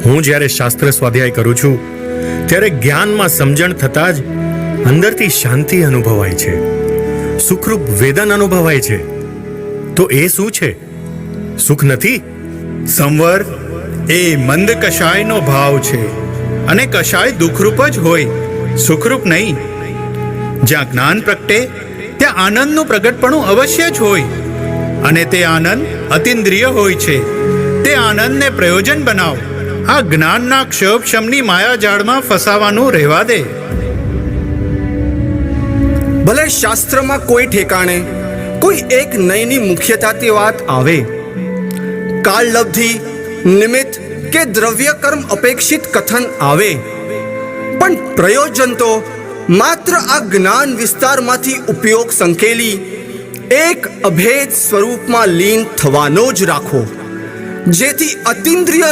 હું જ્યારે શાસ્ત્ર સ્વાધ્યાય કરું છું ત્યારે જ્ઞાનમાં સમજણ થતાં જ અંદરથી શાંતિ અનુભવાય છે, સુખરૂપ વેદન અનુભવાય છે. તો એ શું છે? સુખ નથી. સંવર એ મંદ કષાયનો ભાવ છે, અને કષાય દુઃખરૂપ જ હોય, સુખરૂપ નહીં. જ્યાં જ્ઞાન પ્રગટે ત્યાં આનંદનું પ્રગટપણું અવશ્ય જ હોય, અને તે આનંદ અતિન્દ્રિય હોય છે. તે આનંદને પ્રયોજન બનાવ. આ જ્ઞાનના ક્ષોભશમની માયાજાળમાં ફસાવાનું રહેવા દે. ભલે શાસ્ત્રમાં કોઈ ઠેકાણે કોઈ એક નયની મુખ્યતાથી વાત આવે, કાળલબ્ધિ, નિમિત્ત કે દ્રવ્ય કર્મ અપેક્ષિત કથન આવે, પણ પ્રયોજન તો માત્ર આ જ્ઞાન વિસ્તારમાંથી ઉપયોગ સંકેલી એક અભેદ સ્વરૂપમાં લીન થવાનો જ રાખો, જેથી અતિન્દ્રિય